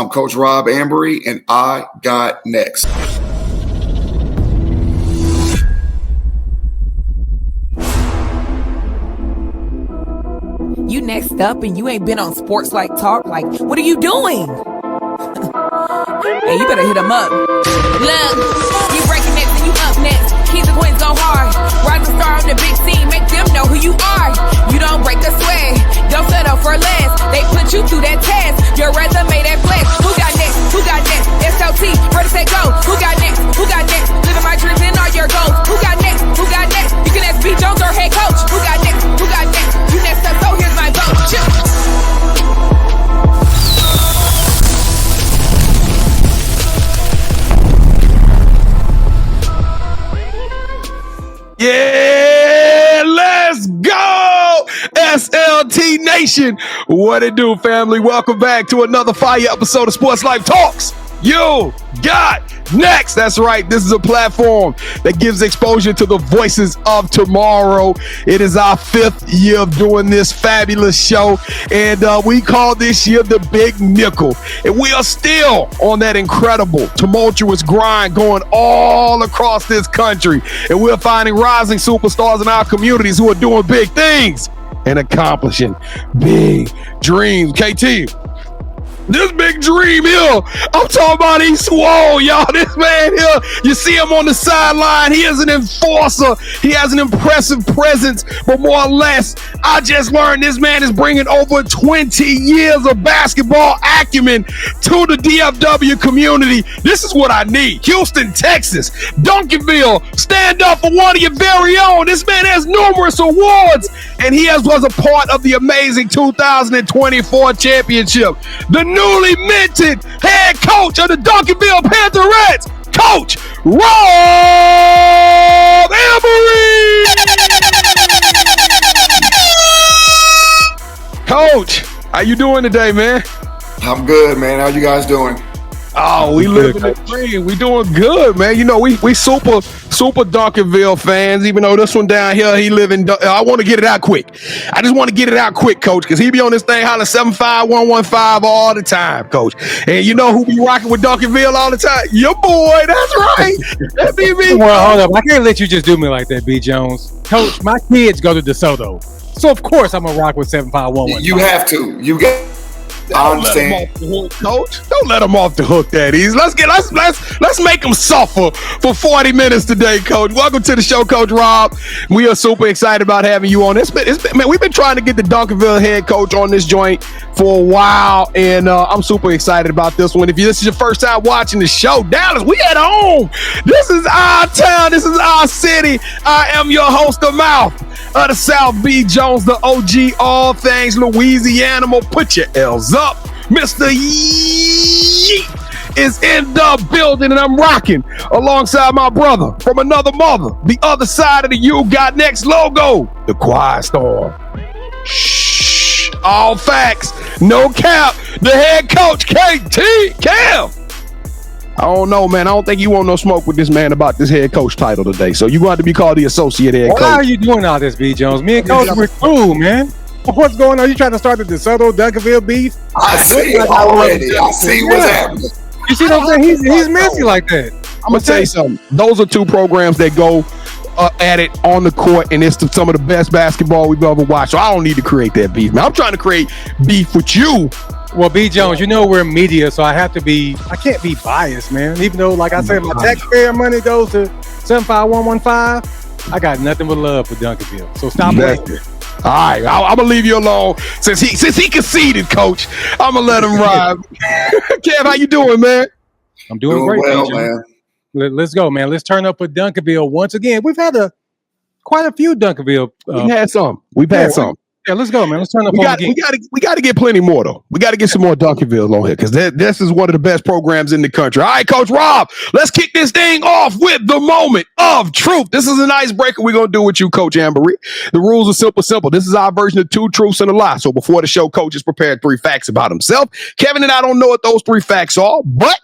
I'm Coach Rob Amboree, and I got next. You next up and you ain't been on SportsLifeTalk. Like, what are you doing? Hey, you better hit him up. Look, you breaking next and you up next. Kings and queens go hard. Rising star on the big scene, make them know who you are. You don't break the sweat, don't settle for less. They put you through that test, your resume that flex. Who got next? Who got next? SLT, ready, say go. Who got next? Who got next? Living my dreams and all your goals. Who got next? Who got next? You can ask B. Jones or head coach. Who got next? Who got next? You next up, so here's my vote. Chill. Yeah, let's go, SLT Nation. What it do, family? Welcome back to another fire episode of Sports Life Talks. You got next. That's right. This is a platform that gives exposure to the voices of tomorrow. It is our 5th year of doing this fabulous show, and we call this year the Big Nickel. And we are still on that incredible, tumultuous grind going all across this country. And we're finding rising superstars in our communities who are doing big things and accomplishing big dreams. KT, this big dream here, I'm talking about he's swole, y'all. This man here, you see him on the sideline. He is an enforcer. He has an impressive presence, but more or less, I just learned this man is bringing over 20 years of basketball acumen to the DFW community. This is what I need. Houston, Texas, Duncanville, stand up for one of your very own. This man has numerous awards, and he was a part of the amazing 2024 championship. The newly minted head coach of the Duncanville Pantherettes, Coach Rob Amboree. Coach, how you doing today, man? I'm good, man. How you guys doing? Oh, we living the dream. We doing good, man. You know, we super Duncanville fans, even though this one down here, he live in, I want to get it out quick. I just want to get it out quick, Coach, because he be on this thing hollering 75115 all the time, Coach. And you know who be rocking with Duncanville all the time? Your boy, that's right. That be me. Well, hold up. I can't let you just do me like that, B. Jones. Coach, my kids go to DeSoto. So, of course, I'm going to rock with 75115. You have to. You get. I understand. Hook, Coach. Don't let him off the hook that easy. Let's make him suffer for 40 minutes today, Coach. Welcome to the show, Coach Rob. We are super excited about having you on. It's been, man, we've been trying to get the Duncanville head coach on this joint for a while, and I'm super excited about this one. If this is your first time watching the show, Dallas, we at home. This is our town. This is our city. I am your host, the mouth of the South, B. Jones, the OG, all things Louisiana. Put your L's up. Mr. Yeet is in the building, and I'm rocking alongside my brother from another mother, the other side of the You Got Next logo, the Quiet Storm. Shh, all facts, no cap. The head coach, KT, Cam. I don't know, man. I don't think you want no smoke with this man about this head coach title today. So you're going to have to be called the associate head coach. Why are you doing all this, B. Jones? Me and Coach, we're cool, man. What's going on? You trying to start the DeSoto Duncanville beef? I see already. I see what's happening. You see what I'm saying? He's messy like that. I'm going to tell you something. Those are two programs that go at it on the court, and it's some of the best basketball we've ever watched. So I don't need to create that beef, man. I'm trying to create beef with you. Well, B. Jones, you know we're media, so I can't be biased, man. Even though, like I said, my taxpayer money goes to 75115, I got nothing but love for Duncanville. So stop playing. All right, I'm gonna leave you alone since he conceded, Coach. I'm gonna let him ride. Kev, how you doing, man? I'm doing great, well, man. Let's go, man. Let's turn up for Duncanville once again. We've had quite a few Duncanville. We've had some. Yeah, let's go, man. Let's turn up. We got to get plenty more though. We got to get some more Duncanville on here because this is one of the best programs in the country. All right, Coach Rob, let's kick this thing off with the moment of truth. This is an icebreaker we're gonna do with you, Coach Amboree. The rules are simple. This is our version of 2 truths and a lie. So before the show, Coach has prepared 3 facts about himself. Kevin and I don't know what those 3 facts are, but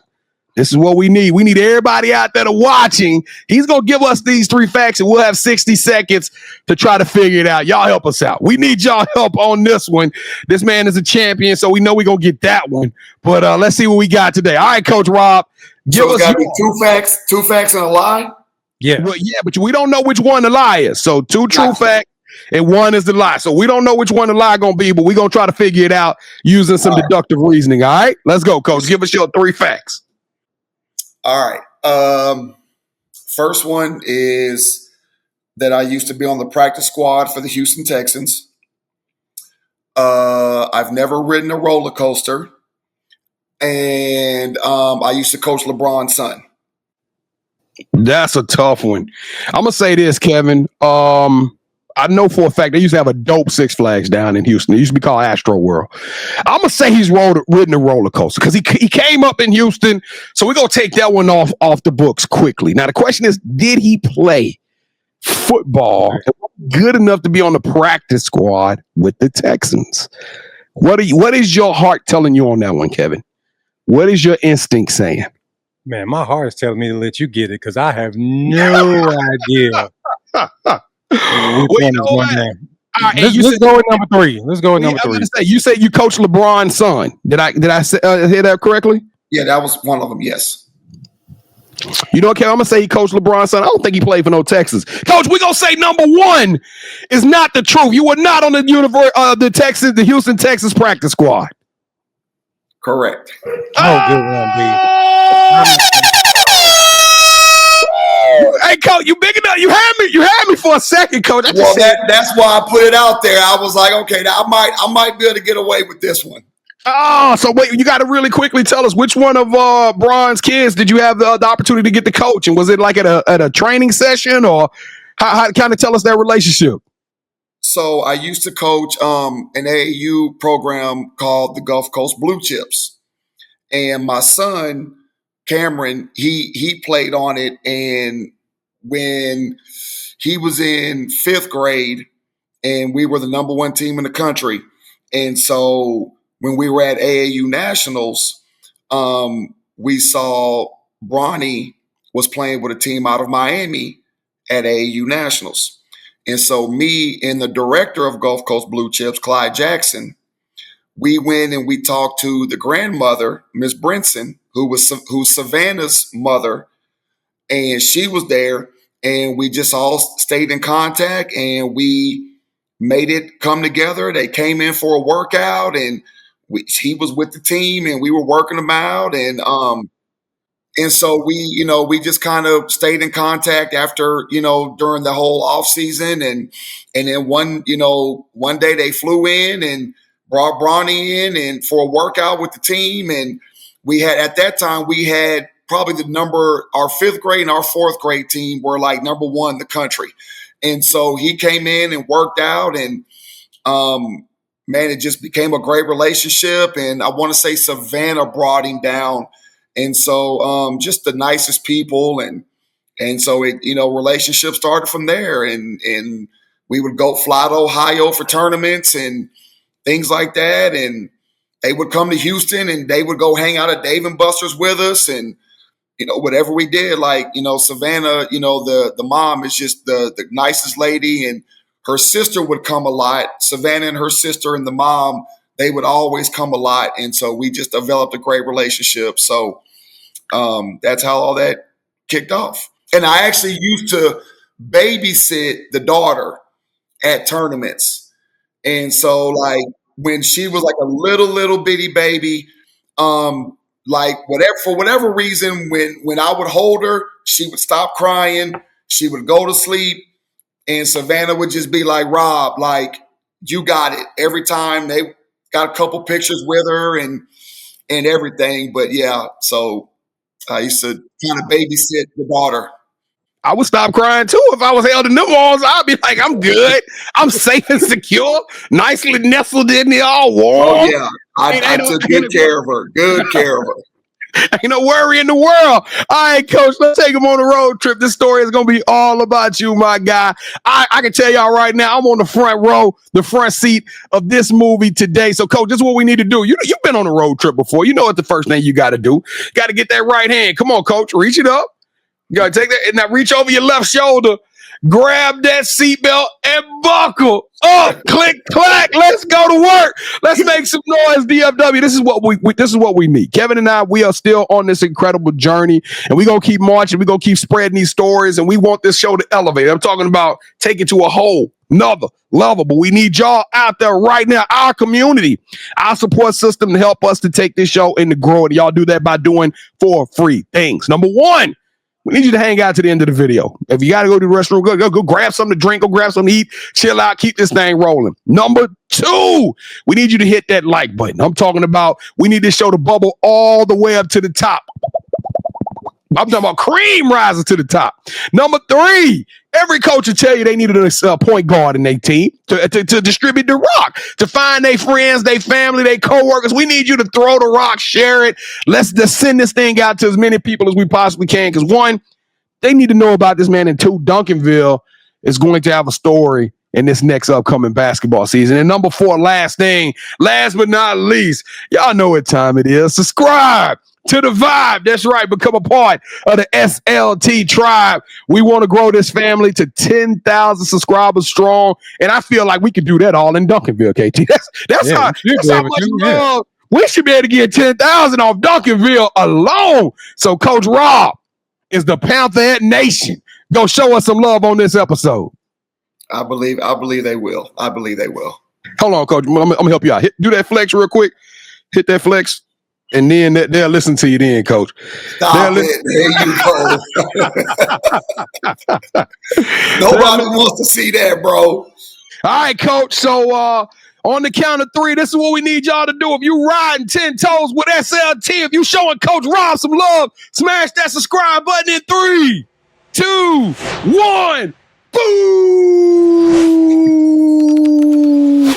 This is what we need. We need everybody out there to watching. He's going to give us these 3 facts, and we'll have 60 seconds to try to figure it out. Y'all help us out. We need y'all help on this one. This man is a champion, so we know we're going to get that one. But let's see what we got today. All right, Coach Rob. So it's got to be 2 facts and a lie? Yeah. Well, yeah, but we don't know which one the lie is. So 2 true facts and 1 is the lie. So we don't know which one the lie going to be, but we're going to try to figure it out using some deductive reasoning. All right, let's go, Coach. Give us your 3 facts. All right. First one is that I used to be on the practice squad for the Houston Texans. I've never ridden a roller coaster. And I used to coach LeBron's son. That's a tough one. I'm gonna say this, Kevin. I know for a fact they used to have a dope Six Flags down in Houston. It used to be called Astro World. I'm gonna say he's ridden a roller coaster because he came up in Houston. So we're gonna take that one off the books quickly. Now the question is, did he play football good enough to be on the practice squad with the Texans? What is your heart telling you on that one, Kevin? What is your instinct saying? Man, my heart is telling me to let you get it because I have no idea. Let's go with number 3. Let's go with number 3. You said you coach LeBron's son. Did I hear that correctly? Yeah, that was one of them. Yes. You know what, Kevin? I'm gonna say he coached LeBron's son. I don't think he played for no Texas. Coach, we're gonna say number 1 is not the truth. You were not on the Houston Texas practice squad. Correct. Oh, good one, B. Hey, Coach, you big enough. You had me for a second, Coach. That's why I put it out there. I was like, okay, I might be able to get away with this one. Oh, so wait, you got to really quickly tell us which one of Bron's kids did you have the opportunity to get to coach? And was it like at a training session, or how kind of tell us that relationship? So I used to coach an AAU program called the Gulf Coast Blue Chips. And my son, Cameron, he played on it. And when he was in 5th grade, and we were the number 1 team in the country. And so when we were at AAU Nationals, we saw Bronny was playing with a team out of Miami at AAU Nationals. And so me and the director of Gulf Coast Blue Chips, Clyde Jackson, we went and we talked to the grandmother, Miss Brinson, who's Savannah's mother, and she was there. And we just all stayed in contact, and we made it come together. They came in for a workout, and he was with the team, and we were working them out, and so we just kind of stayed in contact after, during the whole off season. And then one day they flew in and brought Bronny in and for a workout with the team. And at that time, we had probably our 5th grade and our 4th grade team were like number 1 in the country. And so he came in and worked out, and, man, it just became a great relationship. And I want to say Savannah brought him down. And so just the nicest people. And so it, relationships started from there. And we would fly to Ohio for tournaments and things like that. And they would come to Houston and they would go hang out at Dave & Buster's with us. And, whatever we did, like, Savannah, the mom is just the nicest lady. And her sister would come a lot. Savannah and her sister and the mom, they would always come a lot. And so we just developed a great relationship. So that's how all that kicked off. And I actually used to babysit the daughter at tournaments. And so like when she was like a little bitty baby, for whatever reason, when I would hold her, she would stop crying. She would go to sleep. And Savannah would just be like, Rob, like, you got it. Every time they got a couple pictures with her and everything. But yeah, so I used to kind of babysit the daughter. I would stop crying too if I was held in them arms. I'd be like, I'm good. I'm safe and secure, nicely nestled in there, all warm. Oh yeah, I took good care of her. Good care of her. Ain't no worry in the world. All right, Coach, let's take him on a road trip. This story is going to be all about you, my guy. I can tell y'all right now, I'm on the front row, the front seat of this movie today. So, Coach, this is what we need to do. You've been on a road trip before. You know what the first thing you got to do. Got to get that right hand. Come on, Coach. Reach it up. You got to take that. And now reach over your left shoulder. Grab that seatbelt and buckle up. Click, clack. Let's go to work. Let's make some noise, DFW. This is what we need. Kevin and I, we are still on this incredible journey, and we're going to keep marching. We're going to keep spreading these stories, and we want this show to elevate. I'm talking about take it to a whole another level, but we need y'all out there right now, our community, our support system to help us to take this show and to grow it. Y'all do that by doing 4 free things. Number 1, we need you to hang out to the end of the video. If you got to go to the restroom, go grab something to drink, go grab something to eat, chill out, keep this thing rolling. Number 2, we need you to hit that like button. I'm talking about we need this show to bubble all the way up to the top. I'm talking about cream rising to the top. Number 3, every coach will tell you they needed a point guard in their team to distribute the rock, to find their friends, their family, their coworkers. We need you to throw the rock, share it. Let's just send this thing out to as many people as we possibly can. Because 1, they need to know about this, man. And 2, Duncanville is going to have a story in this next upcoming basketball season. And number 4, last but not least, y'all know what time it is. Subscribe to the vibe. That's right. Become a part of the SLT tribe. We want to grow this family to 10,000 subscribers strong. And I feel like we could do that all in Duncanville, KT. That's how much love. We should be able to get 10,000 off Duncanville alone. So Coach Rob is the Pantherette Nation. Go show us some love on this episode. I believe they will. I believe they will. Hold on, Coach. I'm gonna help you out. Do that flex real quick. Hit that flex. And then they'll listen to you then, Coach. Stop it. There you go. Nobody wants to see that, bro. All right, Coach. So on the count of 3, this is what we need y'all to do. If you riding 10 toes with SLT, if you showing Coach Rob some love, smash that subscribe button in 3, 2, 1. Boom!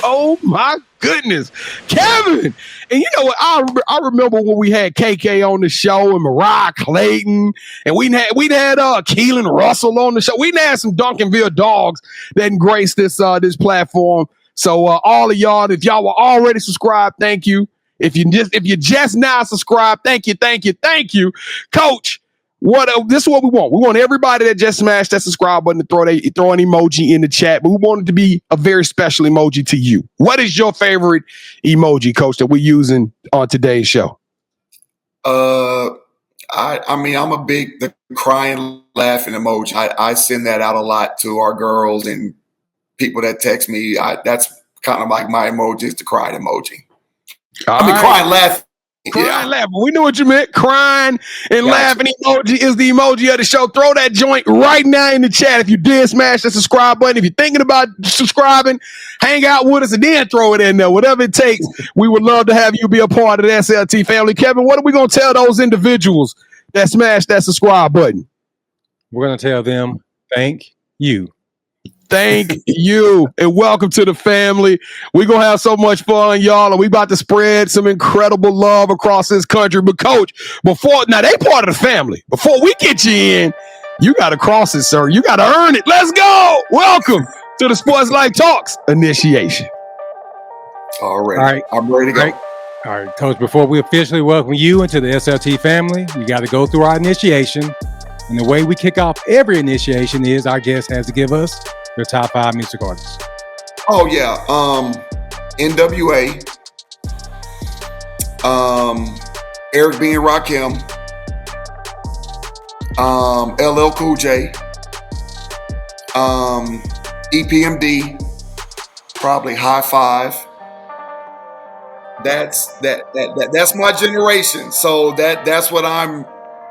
Oh my goodness, Kevin! And you know what? I remember when we had KK on the show and Mariah Clayton, and we'd had Keelan Russell on the show. We had some Duncanville dogs that graced this platform. So all of y'all, if y'all were already subscribed, thank you. If you just now subscribed, thank you, Coach. This is what we want. We want everybody that just smashed that subscribe button to throw an emoji in the chat, but we want it to be a very special emoji to you. What is your favorite emoji, Coach, that we're using on today's show? I mean, I'm a big the crying, laughing emoji. I send that out a lot to our girls and people that text me. That's kind of like my emoji is the crying emoji. Crying, laughing. Crying, laughing. We knew what you meant. Crying and laughing emoji is the emoji of the show. Throw that joint right now in the chat. If you did smash the subscribe button, if you're thinking about subscribing, hang out with us and then throw it in there. Whatever it takes, we would love to have you be a part of the SLT family. Kevin, what are we going to tell those individuals that smashed that subscribe button? We're going to tell them, thank you. Thank you, and welcome to the family. We're going to have so much fun, y'all, and we about to spread some incredible love across this country. But, Coach, now they part of the family. Before we get you in, you got to cross it, sir. You got to earn it. Let's go. Welcome to the SportsLifeTalk Initiation. All right. I'm ready to go. All right, Coach, before we officially welcome you into the SLT family, you got to go through our initiation. And the way we kick off every initiation is our guest has to give us their top 5 music artists. Oh yeah, NWA, Eric B. and Rakim, LL Cool J, EPMD, probably High Five. That's my generation. So that's what I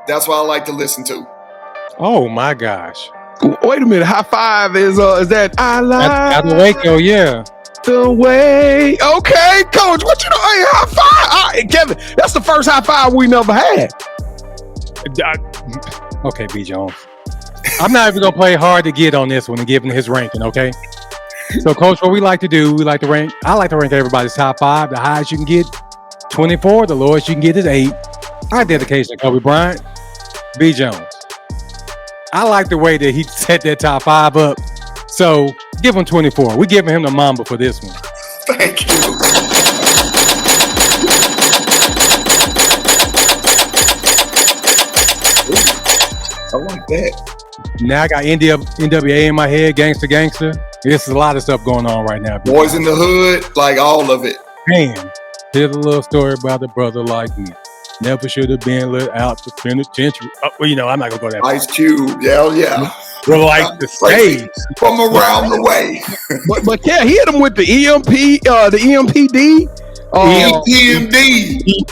like to listen to. Oh my gosh. Wait a minute, High Five is that I like out the Waco, yeah. The way. Okay, Coach, what you know? Hey, High Five. Kevin, that's the first High Five we never had. Okay, B. Jones. I'm not even gonna play hard to get on this one and give him his ranking, okay? So, Coach, what we like to do, I like to rank everybody's top 5. The highest you can get, 24. The lowest you can get is 8. Our dedication to Kobe Bryant, B. Jones. I like the way that he set that top 5 up. So give him 24. We're giving him the Mamba for this one. Thank you. I like that. Now I got NWA in my head, Gangster. There's a lot of stuff going on right now. Boys in the Hood, like all of it. Man, here's a little story about a brother like me. Never should have been let out the penitentiary. Well, I'm not gonna go that far. Ice Cube, yeah. We're like the stage from around the way. but yeah, he hit him with the EMP, the EMPD,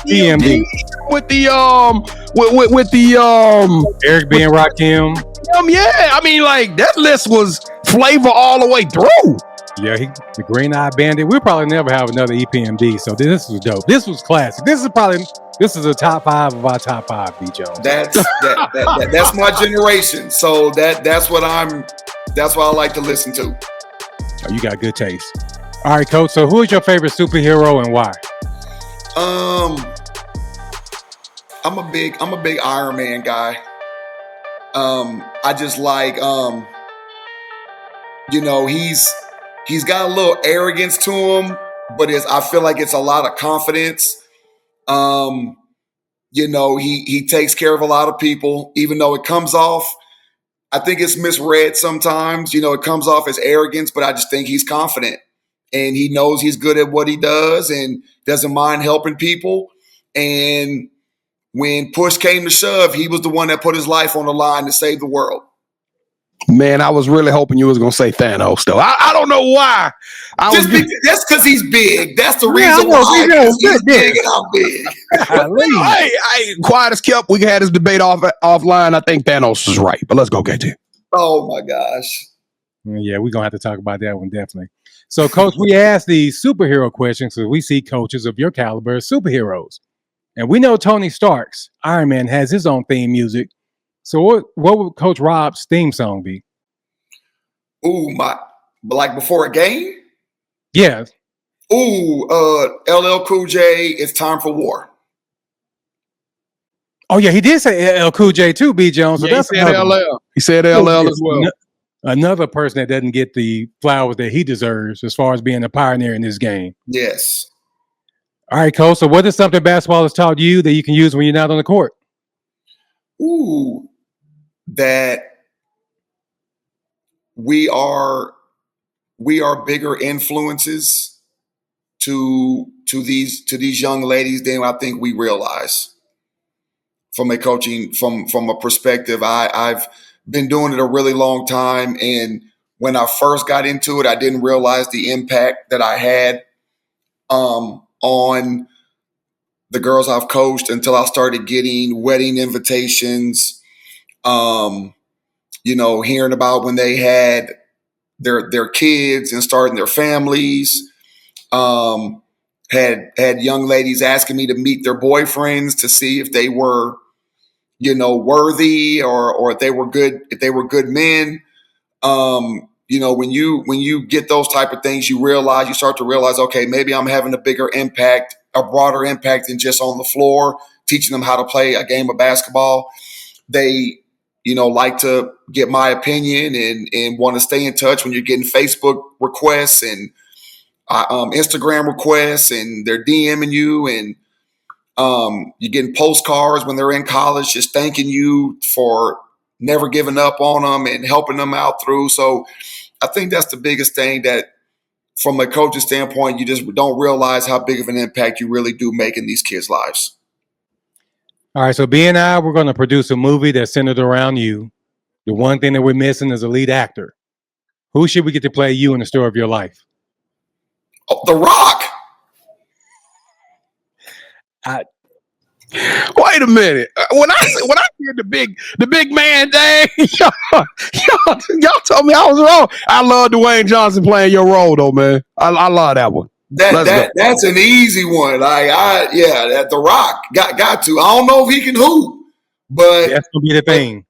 EMD, with the Eric B. and Rakim. Yeah, I mean, like that list was flavor all the way through. Yeah, the Green Eye Bandit. We'll probably never have another EPMD, so this was dope. This was classic. This is a top 5 of our top 5, B. Jones. That's my generation. So that's what I like to listen to. Oh, you got good taste. All right, Coach. So who is your favorite superhero and why? I'm a big Iron Man guy. I just like he's got a little arrogance to him, but I feel like it's a lot of confidence. He takes care of a lot of people, even though it comes off, I think it's misread sometimes. It comes off as arrogance, but I just think he's confident and he knows he's good at what he does and doesn't mind helping people. And when push came to shove, he was the one that put his life on the line to save the world. Man, I was really hoping you was gonna say Thanos, though. I don't know why. That's because he's big. That's the reason why. He's big and I'm big. Hey, quiet as kept. We had this debate offline. I think Thanos was right, but let's go get to it. Oh my gosh. Yeah, we're gonna have to talk about that one definitely. So, Coach, we asked these superhero questions because we see coaches of your caliber as superheroes, and we know Tony Stark's Iron Man has his own theme music. So what would Coach Rob's theme song be? Ooh, like before a game? Yeah. Ooh, LL Cool J, It's Time for War. Oh yeah, he did say LL Cool J too, B. Jones. So yeah, that's he said LL. He said LL as well. Another person that doesn't get the flowers that he deserves as far as being a pioneer in this game. Yes. All right, Coach. So what is something basketball has taught you that you can use when you're not on the court? Ooh, that we are bigger influences to these young ladies than I think we realize. From a coaching, from a perspective, I've been doing it a really long time, and when I first got into it, I didn't realize the impact that I had on the girls I've coached until I started getting wedding invitations. Hearing about when they had their kids and starting their families, had young ladies asking me to meet their boyfriends to see if they were, worthy or if they were good men. When you get those type of things, you start to realize, okay, maybe I'm having a bigger impact, a broader impact than just on the floor, teaching them how to play a game of basketball. They, like to get my opinion and want to stay in touch when you're getting Facebook requests and Instagram requests, and they're DMing you, and you're getting postcards when they're in college just thanking you for never giving up on them and helping them out through. So I think that's the biggest thing, that from a coach's standpoint, you just don't realize how big of an impact you really do make in these kids' lives. All right, so B and I, we're going to produce a movie that's centered around you. The one thing that we're missing is a lead actor. Who should we get to play you in the story of your life? Oh, The Rock. Wait a minute. When I hear the big man thing, y'all told me I was wrong. I love Dwayne Johnson playing your role, though, man. I love that one. That's an easy one. The Rock got to. I don't know if he can hoop, but that's gonna be the thing.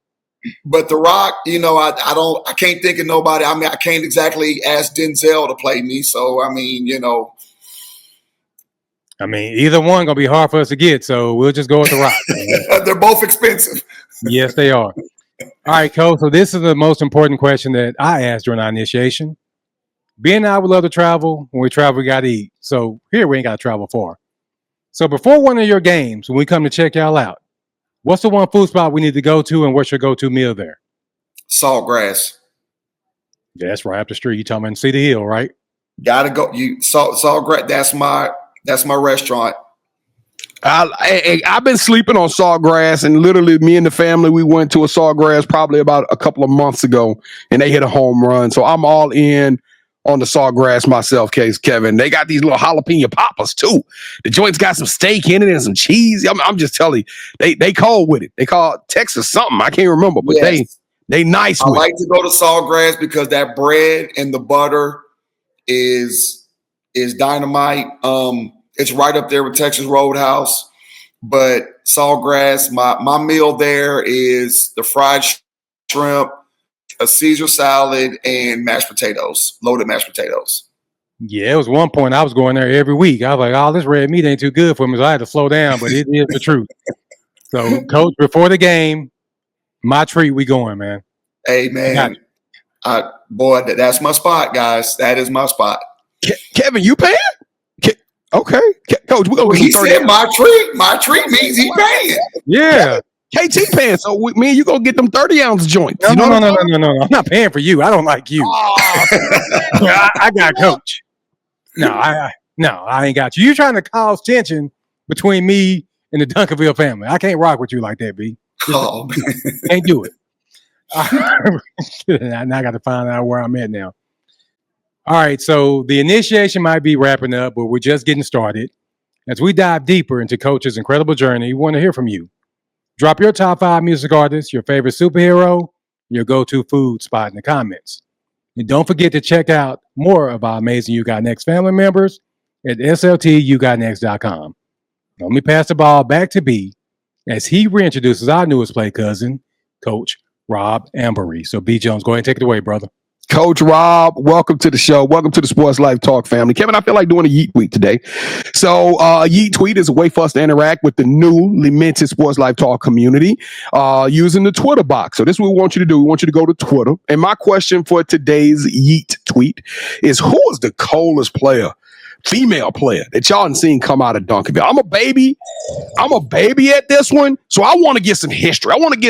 But The Rock, I can't think of nobody. I mean, I can't exactly ask Denzel to play me. So I mean, I mean, either one gonna be hard for us to get, so we'll just go with the Rock. They're both expensive. Yes, they are. All right, Coach. So this is the most important question that I asked during our initiation. Ben and I would love to travel. When we travel, we got to eat. So here we ain't got to travel far. So before one of your games, when we come to check y'all out, what's the one food spot we need to go to, and what's your go-to meal there? Saltgrass. Yeah, that's right up the street. You talking about Cedar Hill, right? Gotta go. Saltgrass. That's my restaurant. I've been sleeping on Sawgrass, and literally me and the family, we went to a Sawgrass probably about a couple of months ago, and they hit a home run. So I'm all in on the Sawgrass myself, Kevin. They got these little jalapeno poppers too. The joint's got some steak in it and some cheese. I'm just telling you, they cold with it. They call it Texas something. I can't remember, but yes. they nice with it. I like to go to Sawgrass because that bread and the butter is dynamite. It's right up there with Texas Roadhouse, but Sawgrass, my meal there is the fried shrimp, a Caesar salad, and mashed potatoes, loaded mashed potatoes. Yeah, it was one point I was going there every week. I was like, oh, this red meat ain't too good for me, so I had to slow down, but it is the truth. So, Coach, before the game, my treat, we going, man. Hey, man. Boy, that's my spot, guys. That is my spot. Kevin, you paying? Okay, Coach, we're gonna. He said my treat. My treat means he paying. Yeah, KT paying. So me and you gonna get them 30-ounce joints. No. I'm not paying for you. I don't like you. Oh. I got Coach. No, I ain't got you. You're trying to cause tension between me and the Duncanville family. I can't rock with you like that, B. Oh, can't do it. Now I got to find out where I'm at now. All right, so the initiation might be wrapping up, but we're just getting started. As we dive deeper into Coach's incredible journey, we want to hear from you. Drop your top 5 music artists, your favorite superhero, your go-to food spot in the comments. And don't forget to check out more of our amazing You Got Next family members at SLTUGotNext.com. Let me pass the ball back to B as he reintroduces our newest play cousin, Coach Rob Amboree. So B Jones, go ahead and take it away, brother. Coach Rob, welcome to the show. Welcome to the Sports Life Talk family. Kevin, I feel like doing a Yeet Tweet today. So Yeet Tweet is a way for us to interact with the newly minted Sports Life Talk community using the Twitter box. So this is what we want you to do. We want you to go to Twitter. And my question for today's Yeet Tweet is, who is the coldest female player that y'all done seen come out of Duncanville? I'm a baby at this one. So I want to get some history. I want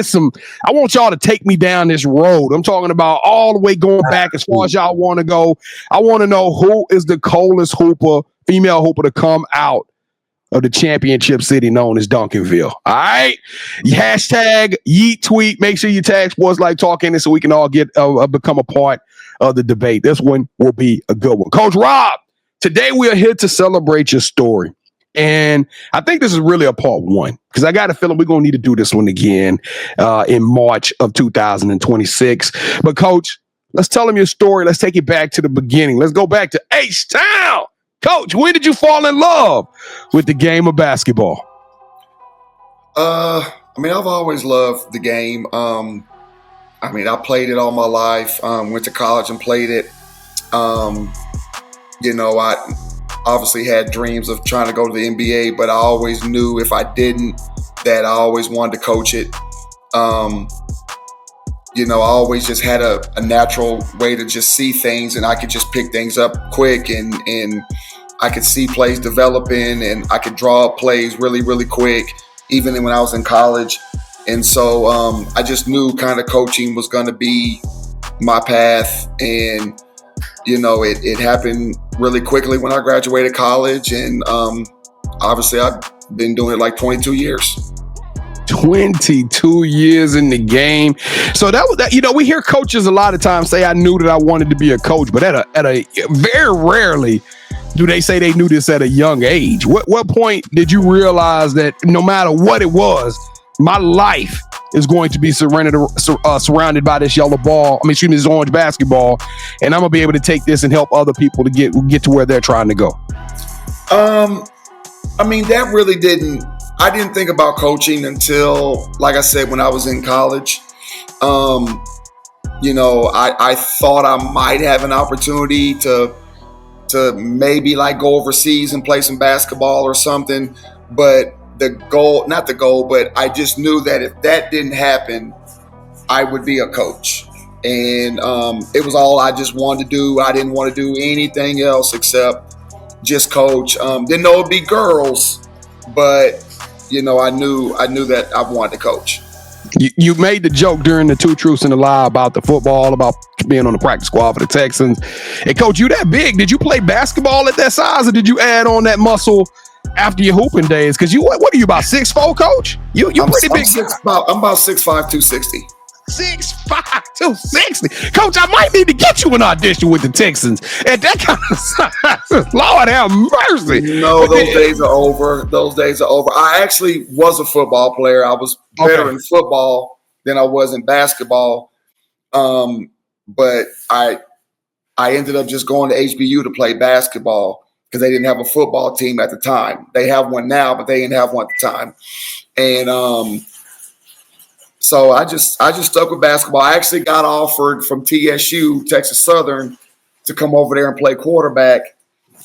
y'all to take me down this road. I'm talking about all the way going back as far as y'all want to go. I want to know who is the coldest female hooper to come out of the championship city known as Duncanville. All right. Hashtag Yeet Tweet. Make sure you tag Sports Life Talk in it so we can all get become a part of the debate. This one will be a good one. Coach Rob, today we are here to celebrate your story. And I think this is really a part 1 because I got a feeling we're going to need to do this one again in March of 2026. But Coach, let's tell them your story. Let's take it back to the beginning. Let's go back to H-Town. Coach, when did you fall in love with the game of basketball? I mean, I've always loved the game. I played it all my life. Went to college and played it. I obviously had dreams of trying to go to the NBA, but I always knew if I didn't, that I always wanted to coach it. I always just had a natural way to just see things, and I could just pick things up quick, and I could see plays developing, and I could draw up plays really, really quick, even when I was in college. And so I just knew kind of coaching was going to be my path, and it happened really quickly when I graduated college, and obviously I've been doing it like 22 years. 22 years in the game. So that was that. We hear coaches a lot of times say, "I knew that I wanted to be a coach," but at a very rarely do they say they knew this at a young age. What point did you realize that no matter what it was, my life is going to be surrounded by this yellow ball? This orange basketball, and I'm gonna be able to take this and help other people to get to where they're trying to go. That really didn't. I didn't think about coaching until, like I said, when I was in college. I thought I might have an opportunity to to maybe like go overseas and play some basketball or something. But but I just knew that if that didn't happen, I would be a coach. And it was all I just wanted to do. I didn't want to do anything else except just coach. Didn't know it'd be girls, but I knew that I wanted to coach. You made the joke during the Two Truths and a Lie about the football, about being on the practice squad for the Texans. And coach, you that big? Did you play basketball at that size, or did you add on that muscle after your hooping days? Because what are you, about 6'4", coach? You pretty big. I'm about 6'5", 260. 6'5", 260. Coach, I might need to get you an audition with the Texans at that kind of size. Lord have mercy. No, those days are over. Those days are over. I actually was a football player. I was better in football than I was in basketball. But I ended up just going to HBU to play basketball because they didn't have a football team at the time. They have one now, but they didn't have one at the time. And so I just stuck with basketball. I actually got offered from TSU, Texas Southern, to come over there and play quarterback.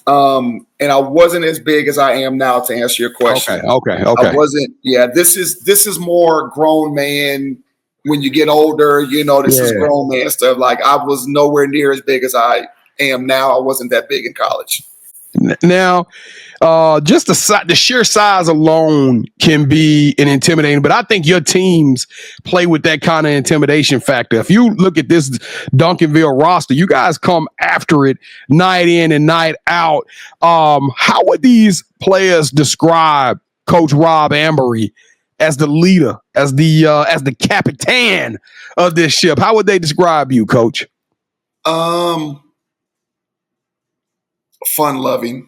And I wasn't as big as I am now, to answer your question. Okay. I wasn't. Yeah, this is more grown man. When you get older, this is grown man stuff. Like, I was nowhere near as big as I am now. I wasn't that big in college. Now, just the sheer size alone can be an intimidating, but I think your teams play with that kind of intimidation factor. If you look at this Duncanville roster, you guys come after it night in and night out. How would these players describe Coach Rob Amboree as the leader, as the captain of this ship? How would they describe you, Coach? Fun-loving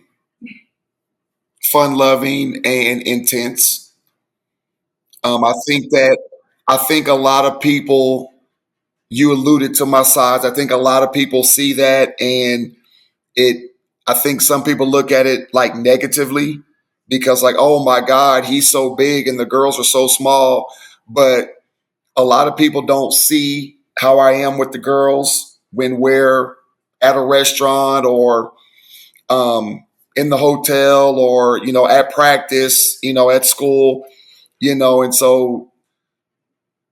and intense. I think a lot of people, you alluded to my size. I think a lot of people see that, and I think some people look at it like negatively because, like, oh my God, he's so big and the girls are so small. But a lot of people don't see how I am with the girls when we're at a restaurant or in the hotel or, at practice, at school, and so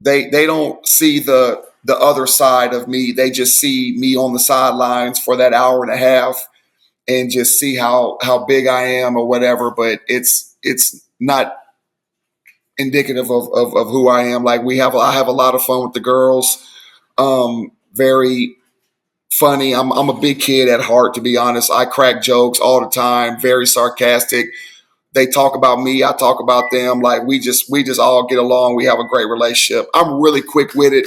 they don't see the other side of me. They just see me on the sidelines for that hour and a half and just see how big I am or whatever. But it's not indicative of who I am. Like, I have a lot of fun with the girls. Very funny. I'm a big kid at heart, to be honest. I crack jokes all the time, very sarcastic. They talk about me, I talk about them. Like, we just all get along. We have a great relationship. I'm really quick with it,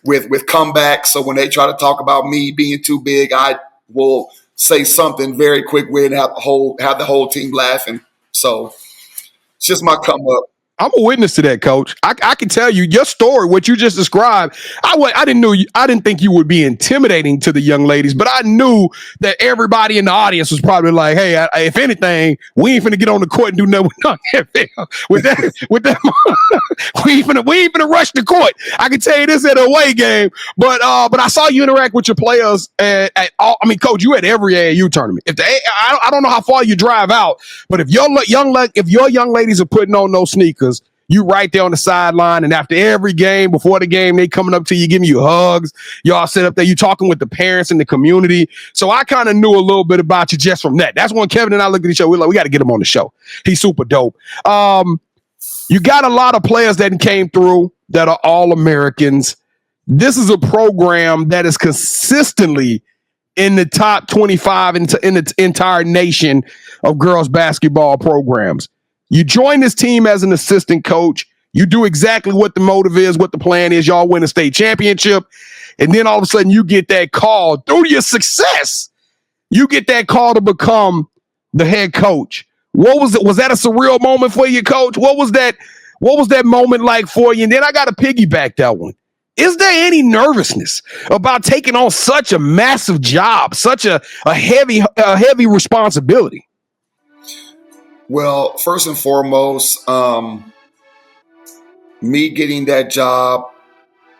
with comebacks. So when they try to talk about me being too big, I will say something very quick with it and have the whole team laughing. So it's just my come up. I'm a witness to that, Coach. I can tell you your story, what you just described. I didn't think you would be intimidating to the young ladies, but I knew that everybody in the audience was probably like, "Hey, if anything, we ain't finna get on the court and do nothing with that. we ain't finna rush the court." I can tell you this at a away game, but I saw you interact with your players at all. I mean, Coach, you at every AAU tournament. I don't know how far you drive out, but if your young ladies are putting on those sneakers, you right there on the sideline, and after every game, before the game, they coming up to you, giving you hugs. Y'all sit up there, you talking with the parents and the community. So I kind of knew a little bit about you just from that. That's when Kevin and I looked at each other. We're like, we got to get him on the show. He's super dope. You got a lot of players that came through that are all Americans. This is a program that is consistently in the top 25 in the entire nation of girls basketball programs. You join this team as an assistant coach. You do exactly what the motive is, what the plan is. Y'all win a state championship. And then all of a sudden you get that call through your success. You get that call to become the head coach. What was it? Was that a surreal moment for you, Coach? What was that moment like for you? And then I got to piggyback that one. Is there any nervousness about taking on such a massive job, such a heavy responsibility? Well, first and foremost, me getting that job,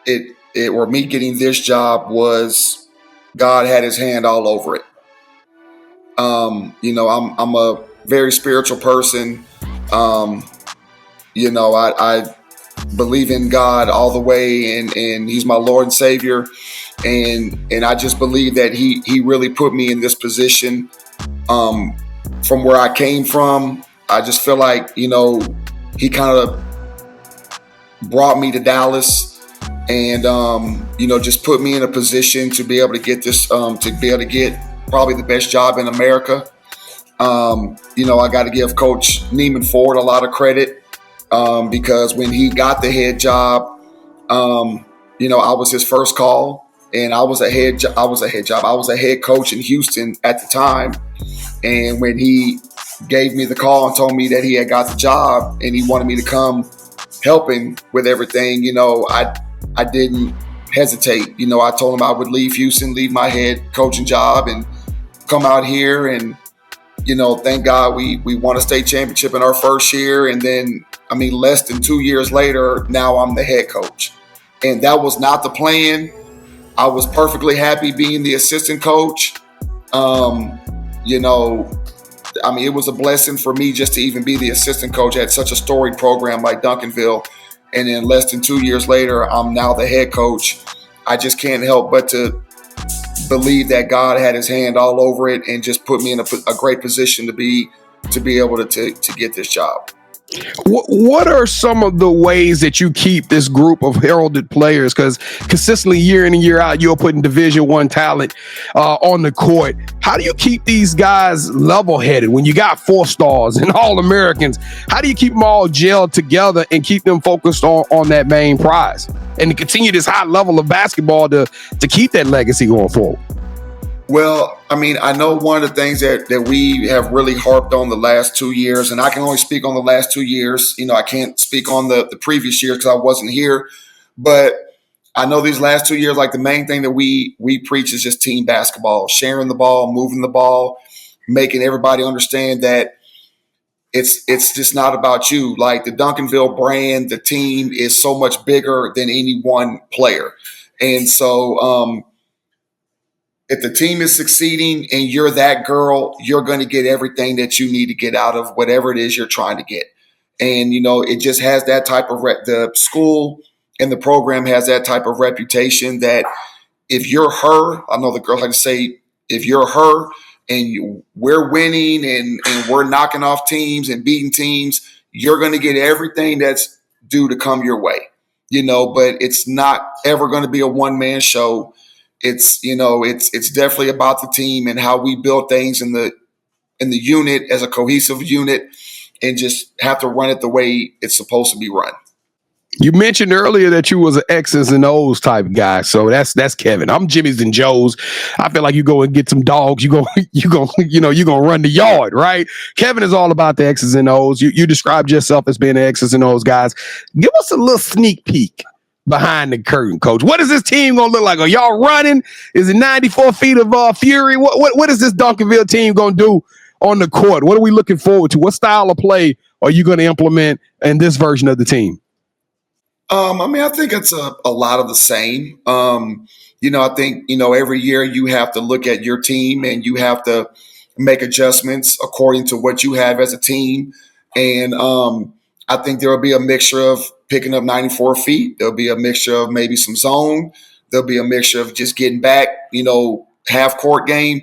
me getting this job was, God had his hand all over it. I'm a very spiritual person. I believe in God all the way, and He's my Lord and Savior. And I just believe that he really put me in this position from where I came from. I just feel like, he kind of brought me to Dallas and, just put me in a position to be able to get this, to be able to get probably the best job in America. I got to give Coach Neiman Ford a lot of credit because when he got the head job, I was his first call. And I was a head coach in Houston at the time. And when he gave me the call and told me that he had got the job and he wanted me to come helping with everything, I didn't hesitate. I told him I would leave Houston, leave my head coaching job and come out here. And, thank God we won a state championship in our first year. And then, less than 2 years later, now I'm the head coach. And that was not the plan. I was perfectly happy being the assistant coach. It was a blessing for me just to even be the assistant coach at such a storied program like Duncanville. And then less than 2 years later, I'm now the head coach. I just can't help but to believe that God had his hand all over it and just put me in a great position to be able to get this job. What are some of the ways that you keep this group of heralded players? Because consistently year in and year out, you're putting Division I talent on the court. How do you keep these guys level-headed when you got 4 stars and All-Americans? How do you keep them all gelled together and keep them focused on that main prize and to continue this high level of basketball to keep that legacy going forward? Well, I know one of the things that we have really harped on the last 2 years, and I can only speak on the last 2 years. I can't speak on the previous years because I wasn't here. But I know these last 2 years, like the main thing that we preach is just team basketball, sharing the ball, moving the ball, making everybody understand that it's just not about you. Like the Duncanville brand, the team is so much bigger than any one player. And so if the team is succeeding and you're that girl, you're going to get everything that you need to get out of whatever it is you're trying to get. And, it just has that type of the school and the program has that type of reputation that if you're her, I know the girls like to say, if you're her and we're winning and we're knocking off teams and beating teams, you're going to get everything that's due to come your way, but it's not ever going to be a one-man show. It's definitely about the team and how we build things in the unit as a cohesive unit and just have to run it the way it's supposed to be run. You mentioned earlier that you was an X's and O's type guy, so that's Kevin. I'm Jimmy's and Joe's. I feel like you go and get some dogs. You gonna run the yard, right? Kevin is all about the X's and O's. You described yourself as being an X's and O's guys. Give us a little sneak peek behind the curtain, Coach. What is this team gonna look like? Are y'all running? Is it 94 feet of fury? What is this Duncanville team gonna do on the court? What are we looking forward to? What style of play are you gonna implement in this version of the team? I think it's a lot of the same. I think, every year you have to look at your team and you have to make adjustments according to what you have as a team. And I think there will be a mixture of picking up 94 feet. There'll be a mixture of maybe some zone. There'll be a mixture of just getting back, half court game.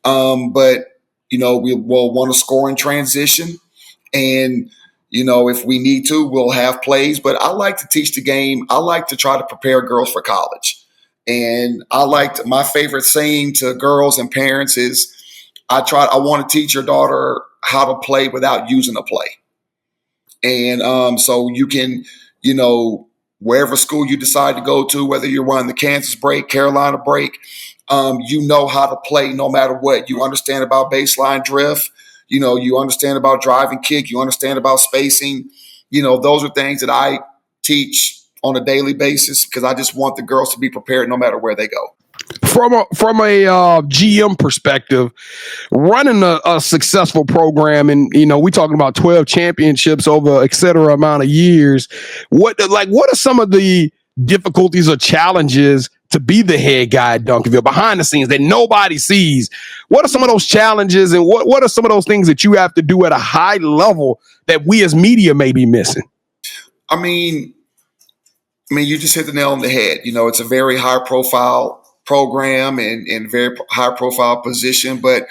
But we will want to score in transition. And if we need to, we'll have plays. But I like to teach the game. I like to try to prepare girls for college. And my favorite saying to girls and parents is, I want to teach your daughter how to play without using a play. And so you can, wherever school you decide to go to, whether you're running the Kansas break, Carolina break, how to play no matter what. You understand about baseline drift. You understand about drive and kick. You understand about spacing. Those are things that I teach on a daily basis because I just want the girls to be prepared no matter where they go. From a GM perspective, running a successful program, and we talking about 12 championships over et cetera amount of years. What are some of the difficulties or challenges to be the head guy at Duncanville behind the scenes that nobody sees? What are some of those challenges, and what are some of those things that you have to do at a high level that we as media may be missing? I mean, you just hit the nail on the head. It's a very high profile program and very high profile position. But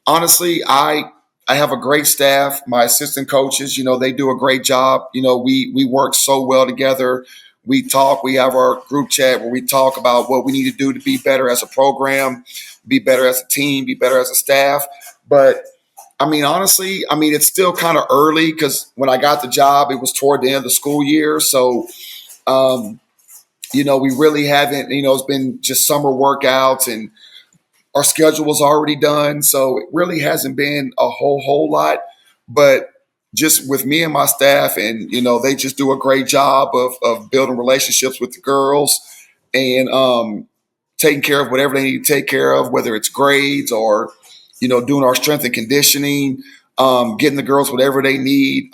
honestly, I have a great staff. My assistant coaches, they do a great job. We work so well together. We talk. We have our group chat where we talk about what we need to do to be better as a program, be better as a team, be better as a staff. But honestly, it's still kind of early because when I got the job, it was toward the end of the school year. So, we really haven't, it's been just summer workouts and our schedule was already done. So it really hasn't been a whole lot. But just with me and my staff, and, they just do a great job of building relationships with the girls and taking care of whatever they need to take care of, whether it's grades or, doing our strength and conditioning, getting the girls whatever they need.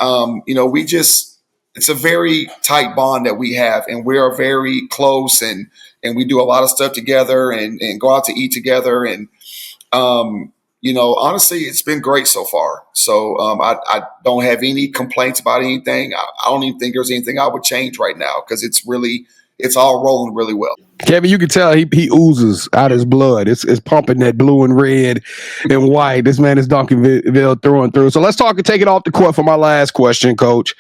It's a very tight bond that we have, and we are very close and we do a lot of stuff together and go out to eat together. And, honestly, it's been great so far. So I don't have any complaints about anything. I don't even think there's anything I would change right now because it's all rolling really well. Kevin, you can tell he oozes out his blood. It's pumping that blue and red and white. This man is Duncanville through and through. So let's take it off the court for my last question, Coach.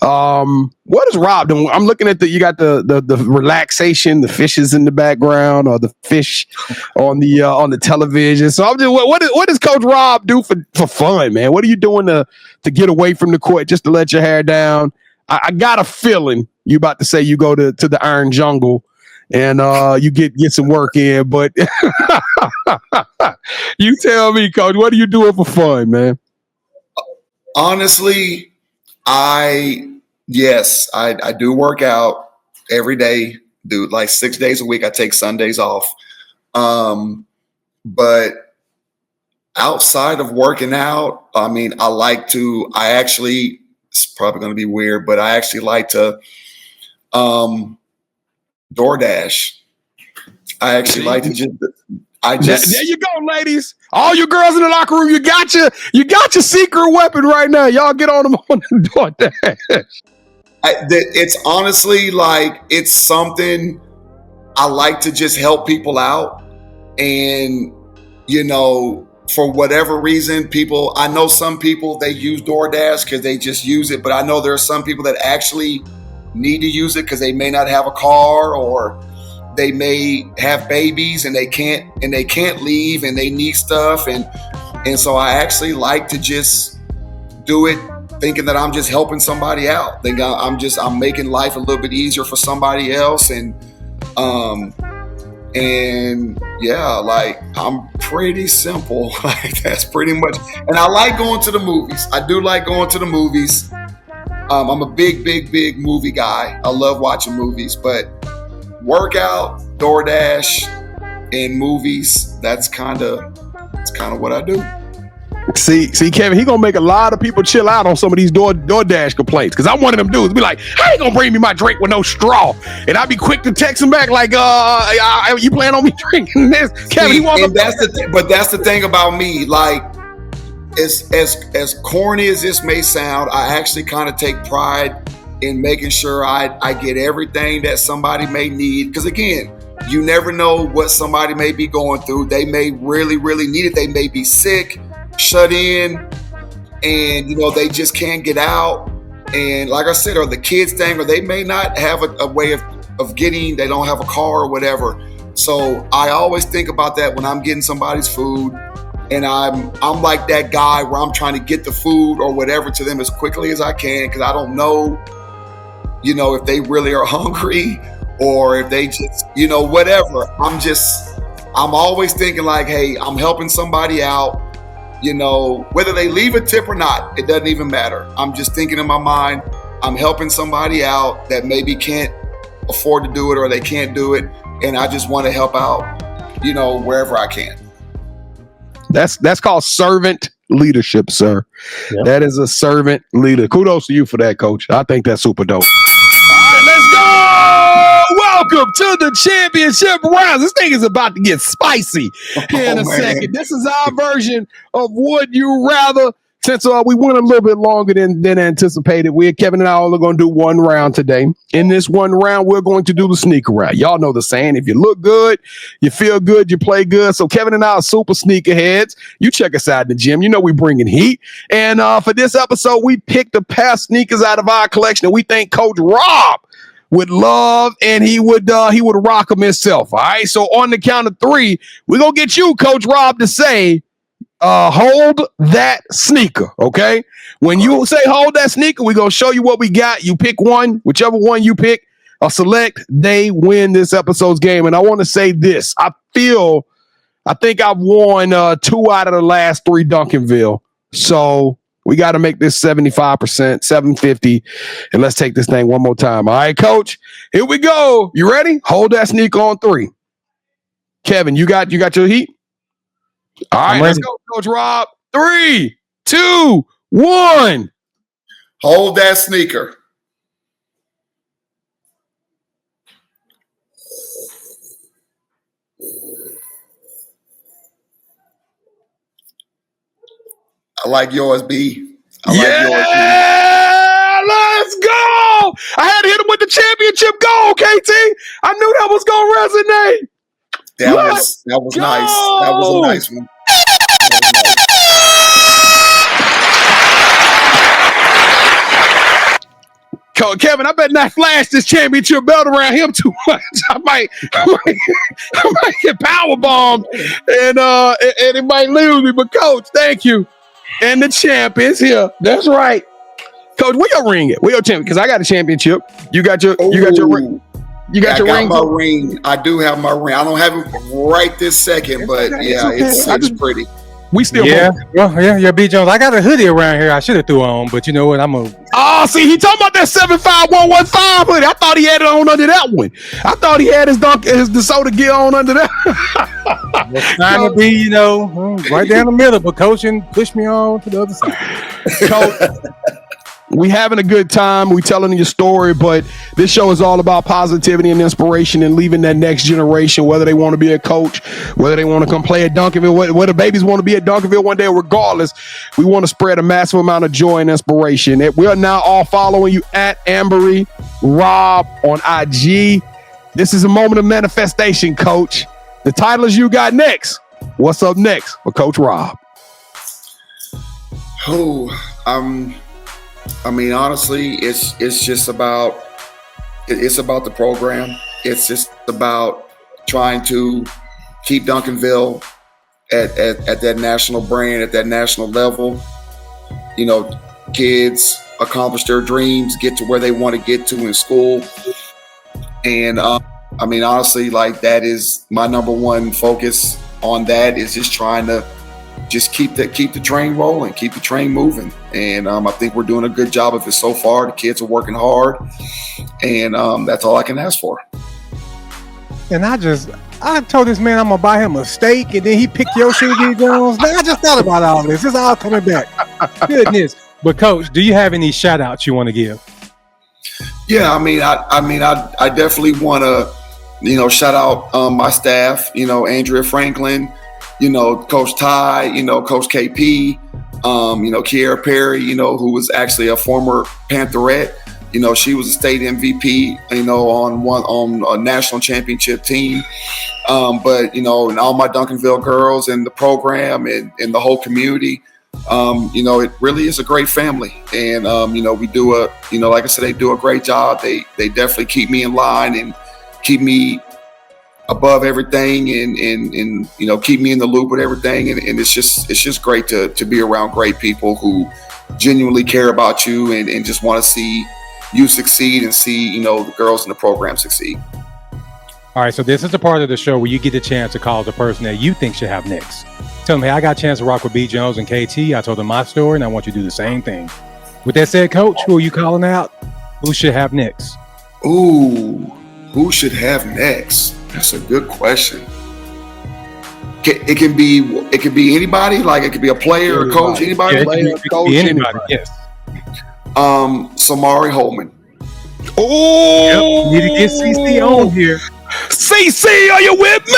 What is Rob doing? I'm looking at you got the relaxation, the fishes in the background, or the fish on the television. So I'm just what does Coach Rob do for fun, man? What are you doing to get away from the court, just to let your hair down? I got a feeling you about to say you go to the Iron Jungle and you get some work in, but you tell me, Coach, what are you doing for fun, man? Honestly, I do work out every day, dude, like 6 days a week. I take Sundays off. But outside of working out, it's probably going to be weird, but I actually like to DoorDash. I actually like to there you go, ladies. All you girls in the locker room, you got your secret weapon right now. Y'all get on them on the DoorDash. It's honestly it's something I like to just help people out. And, for whatever reason, I know some people, they use DoorDash because they just use it. But I know there are some people that actually need to use it because they may not have a car or they may have babies and they can't leave and they need stuff. And so I actually like to just do it thinking that I'm just helping somebody out. Think I'm making life a little bit easier for somebody else. And I'm pretty simple. That's pretty much. And I like going to the movies. I do like going to the movies. I'm a big movie guy. I love watching movies, but workout, DoorDash, and movies, that's kind of what I do. See, Kevin, he gonna make a lot of people chill out on some of these DoorDash complaints. Because I'm one of them dudes. Be like, how you gonna bring me my drink with no straw? And I'll be quick to text him back like, you plan on me drinking this? Kevin, he wants. But that's the thing about me. Like, as corny as this may sound, I actually kind of take pride in making sure I get everything that somebody may need. Because again, you never know what somebody may be going through. They may really need it. They may be sick, shut in, and they just can't get out. And like I said, or the kids thing, or they may not have a way of getting, they don't have a car or whatever. So I always think about that when I'm getting somebody's food, and I'm like that guy where I'm trying to get the food or whatever to them as quickly as I can, because I don't know, if they really are hungry or if they just, whatever. I'm always thinking like, hey, I'm helping somebody out. Whether they leave a tip or not, it doesn't even matter. I'm just thinking in my mind, I'm helping somebody out that maybe can't afford to do it or they can't do it. And I just want to help out, wherever I can. That's called servant leadership, sir. Yep. That is a servant leader. Kudos to you for that, Coach. I think that's super dope. All right, let's go. welcome to the championship round. This thing is about to get spicy here in a second. This is our version of Would You Rather. Since we went a little bit longer than anticipated, Kevin and I are going to do one round today. In this one round, we're going to do the sneaker round. Y'all know the saying, if you look good, you feel good, you play good. So Kevin and I are super sneakerheads. You check us out in the gym. You know we bringing heat. And for this episode, we picked the best sneakers out of our collection. And we think Coach Rob would love, and he would rock them himself. All right. So on the count of 3, we're going to get you, Coach Rob, to say, hold that sneaker, okay? When you say hold that sneaker, we're going to show you what we got. You pick one, whichever one you pick or select, they win this episode's game. And I want to say this. I think I've won 2 out of the last 3 Duncanville. So we got to make this 75%, 750. And let's take this thing one more time. All right, Coach, here we go. You ready? Hold that sneaker on 3. Kevin, you got your heat? All right, let's go, Coach Rob. 3, 2, 1. Hold that sneaker. I like yours, B. Let's go. I had to hit him with the championship goal, KT. I knew that was going to resonate. That was nice. That was a nice one. Kevin, I better not flash this championship belt around him too much. I might get power bombed and it might lose me. But Coach, thank you. And the champ is here. That's right. Coach, where your ring at? Where your champion? Because I got a championship. You got your ring. You got your ring. I got my ring. I do have my ring. I don't have it right this second, but yeah, it's pretty. We still yeah, B. Jones. I got a hoodie around here I should have threw on, but you know what? See, he talking about that 75115 hoodie. I thought he had it on under that one. I thought he had his DeSoto gear on under that. It's trying to be, right down the middle, but coaching pushed me on to the other side. Coach, we having a good time. We telling your story, but this show is all about positivity and inspiration and leaving that next generation, whether they want to be a coach, whether they want to come play at Duncanville, whether babies want to be at Duncanville one day, regardless, we want to spread a massive amount of joy and inspiration. We are now all following you at Amboree Rob on IG. This is a moment of manifestation, Coach. The title is You Got Next. What's up next for Coach Rob? Honestly, it's just about the program. It's just about trying to keep Duncanville at that national brand, at that national level. Kids accomplish their dreams, get to where they want to get to in school. And honestly, like, that is my number one focus on that, is just trying to just keep the train rolling, keep the train moving. And I think we're doing a good job of it so far. The kids are working hard, and that's all I can ask for. And I told this man I'm going to buy him a steak, and then he picked your shoe, D. Jones. Now I just thought about all this. It's all coming back. Goodness. But Coach, do you have any shout outs you want to give? Yeah, I definitely want to, shout out my staff, Andrea Franklin, Coach Ty, Coach KP, Kiera Perry, who was actually a former Pantherette. She was a state MVP, on a national championship team. But, and all my Duncanville girls and the program and the whole community, it really is a great family. And, we do like I said, they do a great job. They definitely keep me in line and keep me above everything and keep me in the loop with everything. And it's just great to be around great people who genuinely care about you and just want to see you succeed and see, the girls in the program succeed. All right, so this is the part of the show where you get the chance to call the person that you think should have next. Tell them, hey, I got a chance to rock with B. Jones and KT. I told them my story, and I want you to do the same thing. With that said, Coach, who are you calling out? Who should have next? Ooh, who should have next? That's a good question. It can be anybody. Like, it could be a player, a coach, anybody. Yeah, player, coach, anybody. Yes. Samari Holman. Oh, Need to get CC on here. CC, are you with me?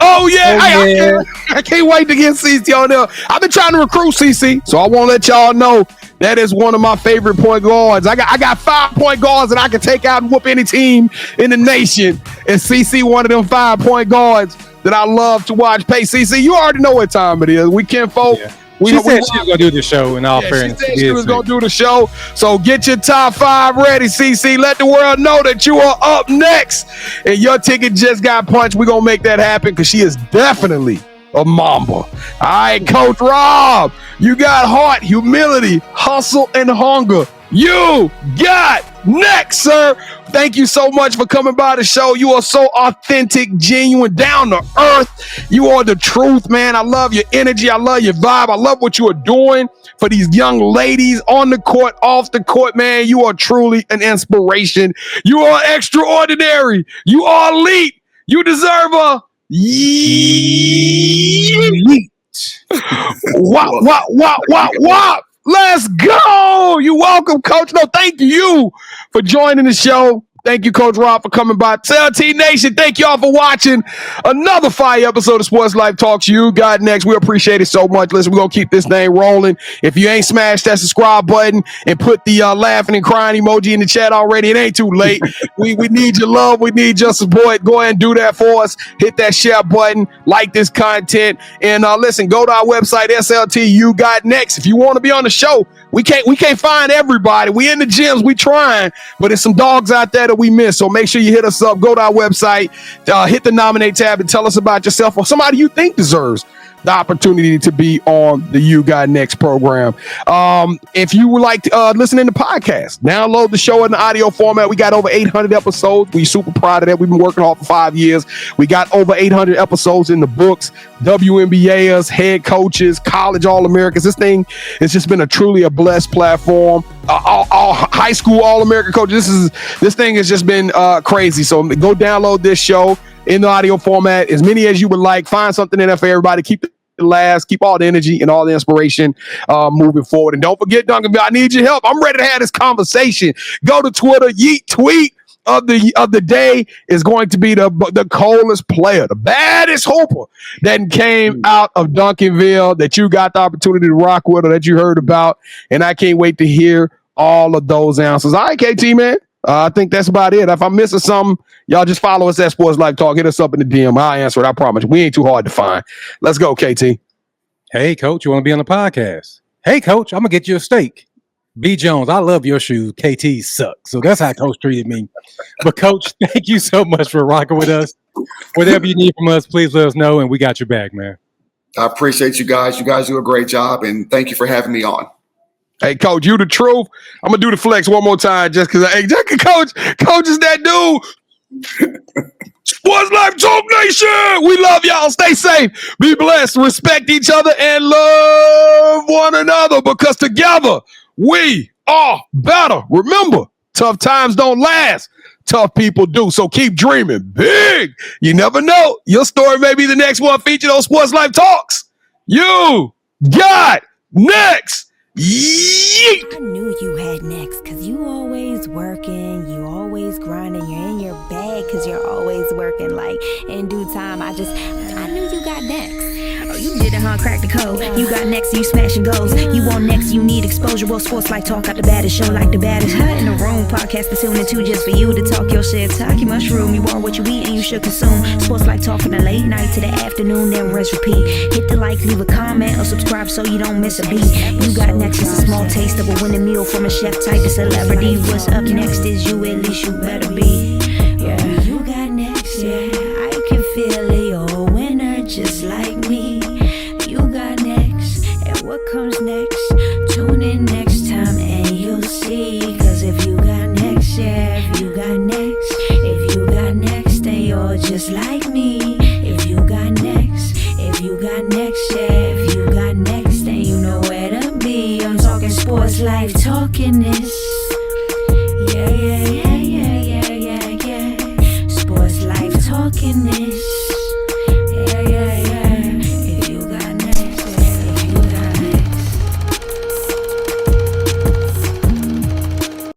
Oh yeah, I can't wait to get CC on there. I've been trying to recruit CC, so I want to let y'all know that is one of my favorite point guards. I got 5 point guards that I can take out and whoop any team in the nation, and CC one of them 5 point guards that I love to watch. Pay CC, you already know what time it is. We kinfolk. Yeah. She said she was going to do the show in all fairness. She said she was going to do the show. So get your top 5 ready, CC. Let the world know that you are up next. And your ticket just got punched. We're going to make that happen because she is definitely a mamba. All right, Coach Rob, you got heart, humility, hustle, and hunger. You got next, sir. Thank you so much for coming by the show. You are so authentic, genuine, down to earth. You are the truth, man. I love your energy. I love your vibe. I love what you are doing for these young ladies on the court, off the court, man. You are truly an inspiration. You are extraordinary. You are elite. You deserve a yeet. Wop. Let's go. You're welcome, Coach. No, thank you for joining the show. Thank you, Coach Rob, for coming by. SLT Nation, thank y'all for watching another fire episode of Sports Life Talks. You got next. We appreciate it so much. Listen, we're going to keep this thing rolling. If you ain't smashed that subscribe button and put the laughing and crying emoji in the chat already, it ain't too late. We need your love. We need your support. Go ahead and do that for us. Hit that share button. Like this content. And listen, go to our website, SLT You Got Next. If you want to be on the show, we can't find everybody. We in the gyms. We trying. But there's some dogs out there that we miss. So make sure you hit us up. Go to our website. Hit the nominate tab and tell us about yourself or somebody you think deserves the opportunity to be on the You Got Next program. If you would like to listen in the podcast, download the show in the audio format. We got over 800 episodes. We super proud of that. We've been working hard for 5 years. We got over 800 episodes in the books. WNBAs, head coaches, college All-Americans. This thing has just been a truly a blessed platform. All high school All-American coaches. This thing has just been crazy. So go download this show in the audio format, as many as you would like. Find something in there for everybody. Keep it last. Keep all the energy and all the inspiration moving forward. And don't forget, Duncanville, I need your help. I'm ready to have this conversation. Go to Twitter. Yeet Tweet of the day is going to be the coldest player, the baddest hooper that came out of Duncanville that you got the opportunity to rock with or that you heard about. And I can't wait to hear all of those answers. All right, KT, man. I think that's about it. If I'm missing something, y'all just follow us at Sports Life Talk. Hit us up in the DM. I'll answer it. I promise. We ain't too hard to find. Let's go, KT. Hey, Coach, you want to be on the podcast? Hey, Coach, I'm going to get you a steak. B. Jones, I love your shoes. KT sucks. So that's how Coach treated me. But, Coach, thank you so much for rocking with us. Whatever you need from us, please let us know, and we got your back, man. I appreciate you guys. You guys do a great job, and thank you for having me on. Hey, Coach, you the truth. I'm going to do the flex one more time just because, Coach is that dude. Sports Life Talk Nation. We love y'all. Stay safe. Be blessed. Respect each other and love one another because together we are better. Remember, tough times don't last. Tough people do. So keep dreaming big. You never know. Your story may be the next one featured on Sports Life Talks. You got next. Yeet. I knew you had next because you always working, you always grinding, you're in your bag because you're always working. Like in due time, I knew you got next. Oh, you did it, huh? Crack the code. You got next, you smashing goals. You want next, you need exposure. Well, Sports Life Talk got the baddest show, like the baddest hut in the room. Podcast to tune into just for you to talk your shit. Talk your mushroom. You are what you eat and you should consume. Sports Life Talk from the late night to the afternoon, then rest repeat. Hit the like, leave a comment, or subscribe so you don't miss a beat. You got next is a small taste of a winning meal from a chef type of celebrity. What's up next is you, at least you better be. Yeah, you got next, yeah. I can feel it, you're a winner just like me. You got next, and what comes next? Tune in next time and you'll see. Cause if you got next, yeah, if you got next, then you're just like me. If you got next, yeah, if you got next, then you know where to be. I'm talking Sports Life, talking this. Yeah. Sports Life, talking this.